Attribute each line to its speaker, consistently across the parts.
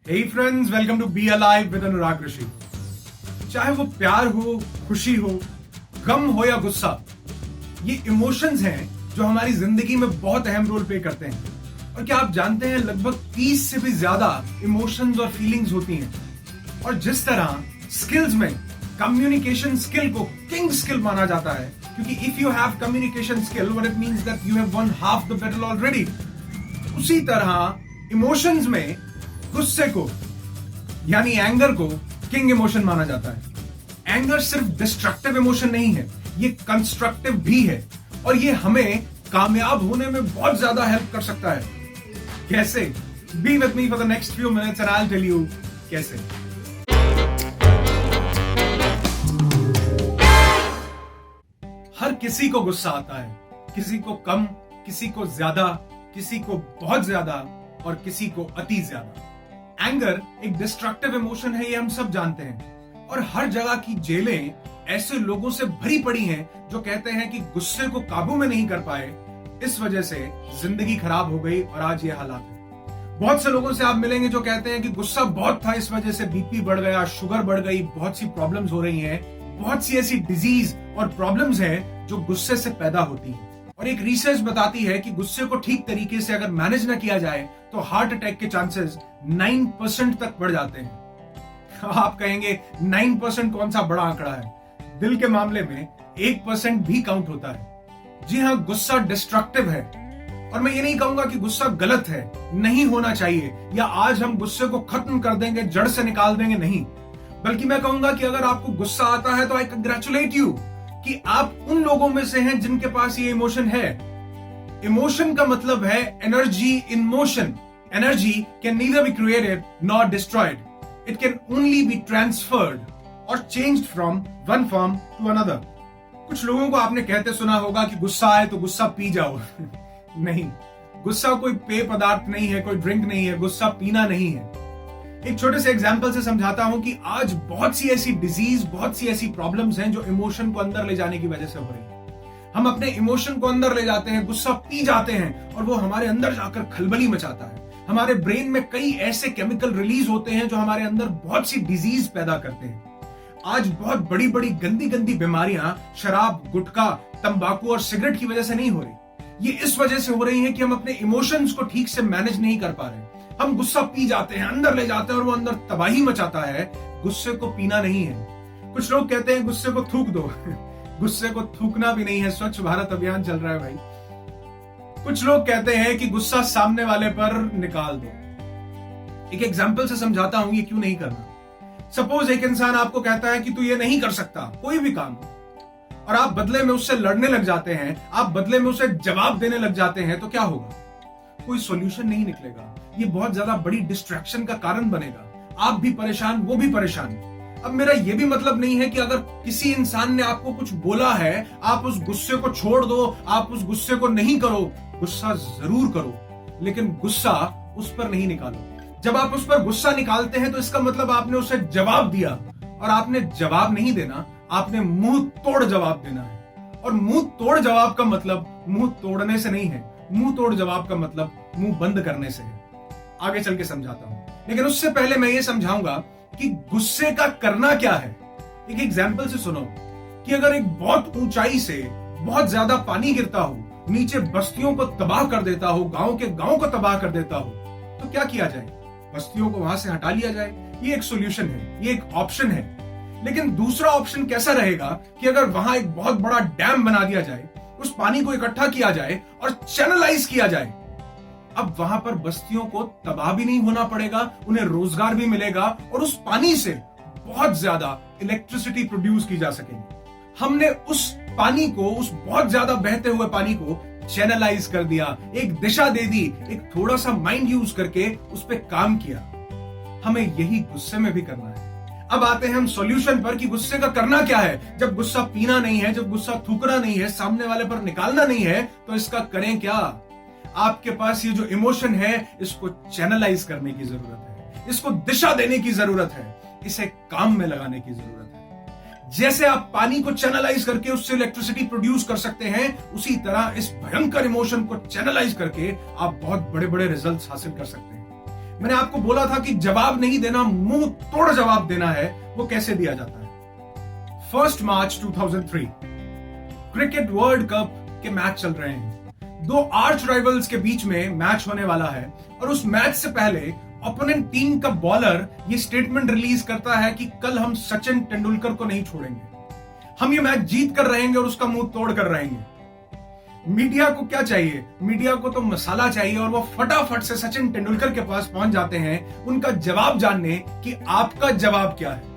Speaker 1: Hey friends, welcome to Be Alive with अनुराग ऋषि। चाहे वो प्यार हो, खुशी हो, गम हो या गुस्सा, ये इमोशंस हैं जो हमारी जिंदगी में बहुत अहम रोल प्ले करते हैं। और क्या आप जानते हैं लगभग 30 से भी ज्यादा इमोशंस और फीलिंग्स होती हैं। और जिस तरह स्किल्स में कम्युनिकेशन स्किल को किंग स्किल माना जाता है, क्योंकि if you have communication skill what it means that you have one half the battle already. उसी तरह इमोशंस में गुस्से को यानी एंगर को किंग इमोशन माना जाता है। एंगर सिर्फ डिस्ट्रक्टिव इमोशन नहीं है, ये कंस्ट्रक्टिव भी है और ये हमें कामयाब होने में बहुत ज्यादा हेल्प कर सकता है। कैसे? Be with me for the next few minutes and I will tell you कैसे। हर किसी को गुस्सा आता है, किसी को कम, किसी को ज्यादा, किसी को बहुत ज्यादा और किसी को अति ज्यादा। एंगर एक डिस्ट्रक्टिव इमोशन है, ये हम सब जानते हैं। और हर जगह की जेलें ऐसे लोगों से भरी पड़ी हैं जो कहते हैं कि गुस्से को काबू में नहीं कर पाए, इस वजह से जिंदगी खराब हो गई और आज ये हालात है। बहुत से लोगों से आप मिलेंगे जो कहते हैं कि गुस्सा बहुत था, इस वजह से बीपी बढ़ गया, शुगर बढ़ गई, बहुत सी प्रॉब्लम्स हो रही हैं। बहुत सी ऐसी डिजीज और प्रॉब्लम्स हैं जो गुस्से से पैदा होती हैं। और एक रिसर्च बताती है कि गुस्से को ठीक तरीके से अगर मैनेज न किया जाए तो हार्ट अटैक के चांसेस 9% तक बढ़ जाते हैं। आप कहेंगे 9% कौन सा बड़ा आंकड़ा है? दिल के मामले में 1% भी काउंट होता है। जी हां, गुस्सा डिस्ट्रक्टिव है। और मैं ये नहीं कहूंगा कि गुस्सा गलत है, नहीं होना चाहिए, या आज हम गुस्से को खत्म कर देंगे, जड़ से निकाल देंगे, नहीं। बल्कि मैं कहूंगा कि अगर आपको गुस्सा आता है तो आई कंग्रेचुलेट यू कि आप उन लोगों में से हैं जिनके पास ये इमोशन है। इमोशन का मतलब है energy in motion. Energy can neither be created nor destroyed, it can only be transferred और changed from one form to another. कुछ लोगों को आपने कहते सुना होगा कि गुस्सा आए तो गुस्सा पी जाओ। नहीं, गुस्सा कोई पेय पदार्थ नहीं है, कोई ड्रिंक नहीं है, गुस्सा पीना नहीं है। एक छोटे से एग्जाम्पल से समझाता हूं कि आज बहुत सी ऐसी डिजीज, बहुत सी ऐसी प्रॉब्लम्स हैं जो इमोशन को अंदर ले जाने की वजह से हो रही है। हम अपने इमोशन को अंदर ले जाते हैं, गुस्सा पी जाते हैं और वो हमारे अंदर जाकर खलबली मचाता है। हमारे ब्रेन में कई ऐसे केमिकल रिलीज होते हैं जो हमारे अंदर बहुत सी डिजीज पैदा करते हैं। आज बहुत बड़ी बड़ी गंदी गंदी बीमारियां शराब, गुटखा, तंबाकू और सिगरेट की वजह से नहीं हो रही। ये इस वजह से हो रही है कि हम अपने इमोशंस को ठीक से मैनेज नहीं कर पा रहे। हम गुस्सा पी जाते हैं, अंदर ले जाते हैं और वो अंदर तबाही मचाता है। गुस्से को पीना नहीं है। कुछ लोग कहते हैं गुस्से को थूक दो। गुस्से को थूकना भी नहीं है, स्वच्छ भारत अभियान चल रहा है भाई। कुछ लोग कहते हैं कि गुस्सा सामने वाले पर निकाल दो। एक एग्जाम्पल से समझाता हूं ये क्यों नहीं करना। सपोज एक इंसान आपको कहता है कि तू ये नहीं कर सकता कोई भी काम, और आप बदले में उससे लड़ने लग जाते हैं, आप बदले में उसे जवाब देने लग जाते हैं, तो क्या होगा? कोई सॉल्यूशन नहीं निकलेगा। ये बहुत ज्यादा बड़ी डिस्ट्रैक्शन का कारण बनेगा। आप भी परेशान, वो भी परेशान। अब मेरा ये भी मतलब नहीं है कि अगर किसी इंसान ने आपको कुछ बोला है आप उस गुस्से को छोड़ दो, आप उस गुस्से को नहीं करो। गुस्सा जरूर करो, लेकिन गुस्सा उस पर नहीं निकालो। जब आप उस पर गुस्सा निकालते हैं तो इसका मतलब आपने उसे जवाब दिया, और आपने जवाब नहीं देना, आपने मुंह तोड़ जवाब देना है। और मुंह तोड़ जवाब का मतलब मुंह तोड़ने से नहीं है, मुंह तोड़ जवाब का मतलब मुंह बंद करने से है। आगे चल के समझाता हूं, लेकिन उससे पहले मैं ये समझाऊंगा कि गुस्से का करना क्या है। एक एग्जाम्पल से सुनो कि अगर एक बहुत ऊंचाई से बहुत ज्यादा पानी गिरता हो, नीचे बस्तियों को तबाह कर देता हो, गांव के गांव को तबाह कर देता हो, तो क्या किया जाए? बस्तियों को वहां से हटा लिया जाए। ये एक सोल्यूशन है, ये एक ऑप्शन है। लेकिन दूसरा ऑप्शन कैसा रहेगा कि अगर वहां एक बहुत बड़ा डैम बना दिया जाए, उस पानी को इकट्ठा किया जाए और चैनलाइज किया जाए। अब वहां पर बस्तियों को तबाह भी नहीं होना पड़ेगा, उन्हें रोजगार भी मिलेगा और उस पानी से बहुत ज्यादा इलेक्ट्रिसिटी प्रोड्यूस की जा सकेगी। हमने उस पानी को, उस बहुत ज्यादा बहते हुए पानी को चैनलाइज कर दिया, एक दिशा दे दी, एक थोड़ा सा माइंड यूज करके उस पर काम किया। हमें यही गुस्से में भी करना है। अब आते हैं हम सॉल्यूशन पर कि गुस्से का करना क्या है। जब गुस्सा पीना नहीं है, जब गुस्सा थूकना नहीं है, सामने वाले पर निकालना नहीं है, तो इसका करें क्या? आपके पास ये जो इमोशन है इसको चैनलाइज करने की जरूरत है, इसको दिशा देने की जरूरत है, इसे काम में लगाने की जरूरत है। जैसे आप पानी को चैनलाइज करके उससे इलेक्ट्रिसिटी प्रोड्यूस कर सकते हैं, उसी तरह इस भयंकर इमोशन को चैनलाइज करके आप बहुत बड़े बड़े रिजल्ट्स हासिल कर सकते हैं। मैंने आपको बोला था कि जवाब नहीं देना, मुंह तोड़ जवाब देना है। वो कैसे दिया जाता है? 1 मार्च 2003 क्रिकेट वर्ल्ड कप के मैच चल रहे हैं। दो आर्च राइवल्स के बीच में मैच होने वाला है और उस मैच से पहले ओपोनेंट टीम का बॉलर ये स्टेटमेंट रिलीज करता है कि कल हम सचिन तेंदुलकर को नहीं छोड़ेंगे, हम ये मैच जीत कर रहेंगे और उसका मुंह तोड़ कर रहेंगे। मीडिया को क्या चाहिए? मीडिया को तो मसाला चाहिए और वो फटाफट से सचिन तेंदुलकर के पास पहुंच जाते हैं उनका जवाब जानने कि आपका जवाब क्या है।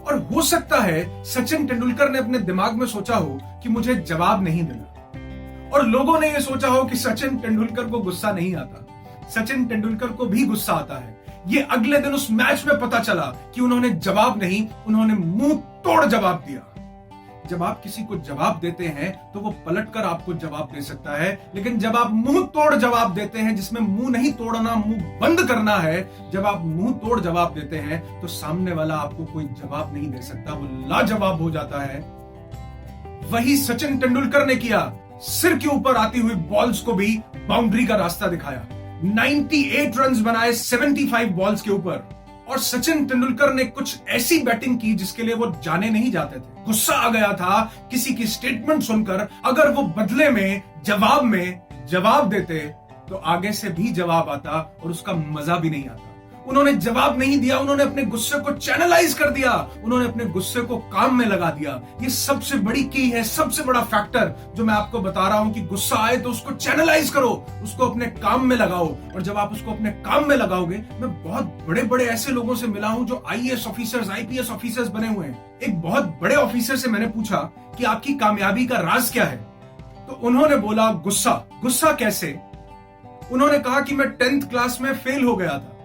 Speaker 1: और हो सकता है सचिन तेंदुलकर ने अपने दिमाग में सोचा हो कि मुझे जवाब नहीं देना, और लोगों ने यह सोचा हो कि सचिन तेंदुलकर को गुस्सा नहीं आता। सचिन तेंदुलकर को भी गुस्सा आता है। ये अगले दिन उस मैच में पता चला कि उन्होंने जवाब नहीं, उन्होंने मुंह तोड़ जवाब दिया। जब आप किसी को जवाब देते हैं तो वो पलटकर आपको जवाब दे सकता है, लेकिन जब आप मुंह तोड़ जवाब देते हैं जिसमें मुंह नहीं तोड़ना, मुंह बंद करना है, जब आप मुंह तोड़ जवाब देते हैं तो सामने वाला आपको कोई जवाब नहीं दे सकता, वो लाजवाब हो जाता है। वही सचिन तेंदुलकर ने किया। सिर के ऊपर आती हुई बॉल्स को भी बाउंड्री का रास्ता दिखाया। 98 रन्स बनाए 75 बॉल्स के ऊपर। और सचिन तेंदुलकर ने कुछ ऐसी बैटिंग की जिसके लिए वो जाने नहीं जाते थे। गुस्सा आ गया था किसी की स्टेटमेंट सुनकर। अगर वो बदले में जवाब देते तो आगे से भी जवाब आता और उसका मजा भी नहीं आता। उन्होंने जवाब नहीं दिया, उन्होंने अपने गुस्से को चैनलाइज कर दिया, उन्होंने अपने गुस्से को काम में लगा दिया। ये सबसे बड़ी की है, सबसे बड़ा फैक्टर जो मैं आपको बता रहा हूं कि गुस्सा आए तो उसको चैनलाइज करो, उसको अपने काम में लगाओ। और जब आप उसको अपने काम में लगाओगे, मैं बहुत बड़े बड़े ऐसे लोगों से मिला हूं जो IAS ऑफिसर्स, IPS ऑफिसर्स बने हुए हैं। एक बहुत बड़े ऑफिसर से मैंने पूछा कि आपकी कामयाबी का राज क्या है, तो उन्होंने बोला गुस्सा। गुस्सा कैसे? उन्होंने कहा कि मैं 10th क्लास में फेल हो गया था।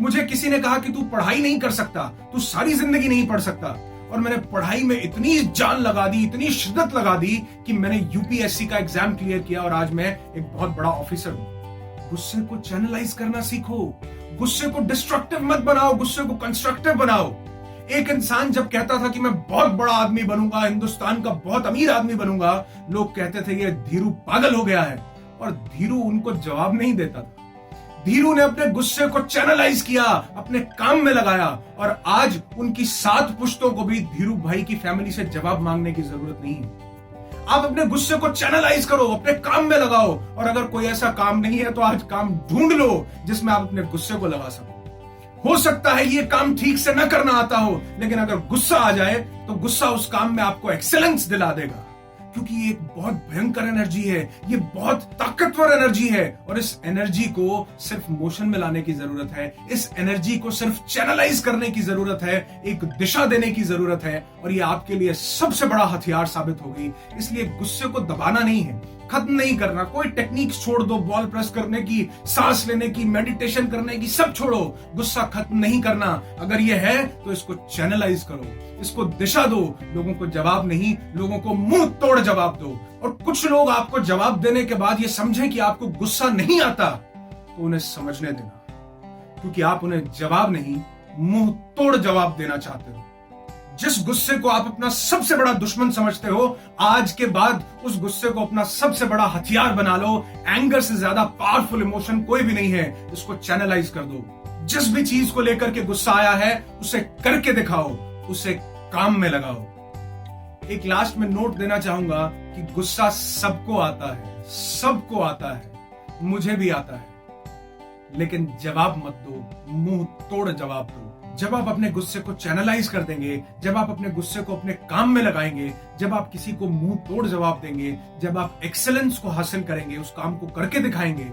Speaker 1: मुझे किसी ने कहा कि तू पढ़ाई नहीं कर सकता, तू सारी जिंदगी नहीं पढ़ सकता, और मैंने पढ़ाई में इतनी जान लगा दी, इतनी शिद्दत लगा दी कि मैंने UPSC का एग्जाम क्लियर किया और आज मैं एक बहुत बड़ा ऑफिसर हूं। गुस्से को चैनलाइज करना सीखो। गुस्से को डिस्ट्रक्टिव मत बनाओ, गुस्से को कंस्ट्रक्टिव बनाओ। एक इंसान जब कहता था कि मैं बहुत बड़ा आदमी बनूंगा, हिंदुस्तान का बहुत अमीर आदमी बनूंगा, लोग कहते थे ये धीरू पागल हो गया है, और धीरू उनको जवाब नहीं देता था। धीरू ने अपने गुस्से को चैनलाइज किया, अपने काम में लगाया, और आज उनकी 7 पुश्तों को भी धीरू भाई की फैमिली से जवाब मांगने की जरूरत नहीं है। आप अपने गुस्से को चैनलाइज करो, अपने काम में लगाओ, और अगर कोई ऐसा काम नहीं है तो आज काम ढूंढ लो जिसमें आप अपने गुस्से को लगा सको। हो सकता है ये काम ठीक से न करना आता हो, लेकिन अगर गुस्सा आ जाए तो गुस्सा उस काम में आपको एक्सेलेंस दिला देगा, क्योंकि ये एक बहुत भयंकर एनर्जी है, ये बहुत ताकतवर एनर्जी है, और इस एनर्जी को सिर्फ मोशन में लाने की जरूरत है, इस एनर्जी को सिर्फ चैनलाइज करने की जरूरत है, एक दिशा देने की जरूरत है, और ये आपके लिए सबसे बड़ा हथियार साबित होगी। इसलिए गुस्से को दबाना नहीं है, खत्म नहीं करना। कोई टेक्निक्स छोड़ दो, बॉल प्रेस करने की, सांस लेने की, मेडिटेशन करने की, सब छोड़ो। गुस्सा खत्म नहीं करना। अगर ये है तो इसको चैनलाइज करो, इसको दिशा दो। लोगों को जवाब नहीं, लोगों को मुंह तोड़ जवाब दो। और कुछ लोग आपको जवाब देने के बाद ये समझें कि आपको गुस्सा नहीं आता, तो उन्हें समझने देना, क्योंकि आप उन्हें जवाब नहीं, मुंह तोड़ जवाब देना चाहते हो। जिस गुस्से को आप अपना सबसे बड़ा दुश्मन समझते हो, आज के बाद उस गुस्से को अपना सबसे बड़ा हथियार बना लो। एंगर से ज्यादा पावरफुल इमोशन कोई भी नहीं है। इसको चैनलाइज कर दो। जिस भी चीज को लेकर के गुस्सा आया है उसे करके दिखाओ, उसे काम में लगाओ। एक लास्ट में नोट देना चाहूंगा कि गुस्सा सबको आता है, सबको आता है, मुझे भी आता है, लेकिन जवाब मत दो, मुंह तोड़ जवाब दो। जब आप अपने गुस्से को चैनलाइज कर देंगे, जब आप अपने गुस्से को अपने काम में लगाएंगे, जब आप किसी को मुंह तोड़ जवाब देंगे, जब आप एक्सेलेंस को हासिल करेंगे, उस काम को करके दिखाएंगे,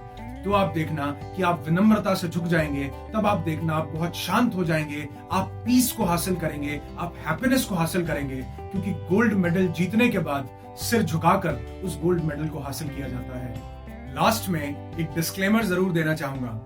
Speaker 1: तो आप देखना कि आप विनम्रता से झुक जाएंगे। तब आप देखना आप बहुत शांत हो जाएंगे, आप पीस को हासिल करेंगे, आप हैप्पीनेस को हासिल करेंगे, क्योंकि गोल्ड मेडल जीतने के बाद सिर झुकाकर उस गोल्ड मेडल को हासिल किया जाता है। लास्ट में एक डिस्क्लेमर जरूर देना चाहूंगा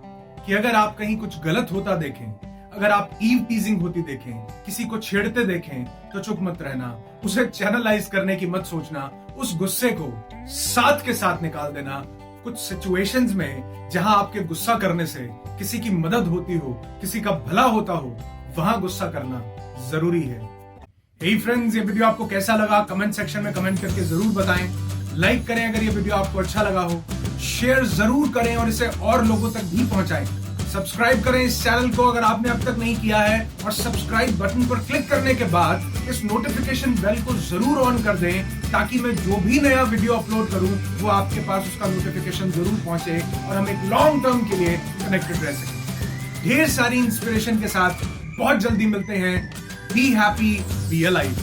Speaker 1: कि अगर आप कहीं कुछ गलत होता देखें, अगर आप ईव टीजिंग होती देखें, किसी को छेड़ते देखें, तो चुप मत रहना, उसे चैनलाइज करने की मत सोचना, उस गुस्से को साथ के साथ निकाल देना। कुछ सिचुएशंस में जहां आपके गुस्सा करने से किसी की मदद होती हो, किसी का भला होता हो, वहां गुस्सा करना जरूरी है। हे फ्रेंड्स, ये वीडियो आपको कैसा लगा कमेंट सेक्शन में कमेंट करके जरूर बताएं। लाइक करें अगर ये वीडियो आपको अच्छा लगा हो, शेयर जरूर करें और इसे और लोगों तक भी पहुंचाएं। सब्सक्राइब करें इस चैनल को अगर आपने अब तक नहीं किया है, और सब्सक्राइब बटन पर क्लिक करने के बाद इस नोटिफिकेशन बेल को जरूर ऑन कर दें, ताकि मैं जो भी नया वीडियो अपलोड करूं वो आपके पास उसका नोटिफिकेशन जरूर पहुंचे और हम एक लॉन्ग टर्म के लिए कनेक्टेड रह सकें। ढेर सारी इंस्पिरेशन के साथ बहुत जल्दी मिलते हैं। Be happy, be alive.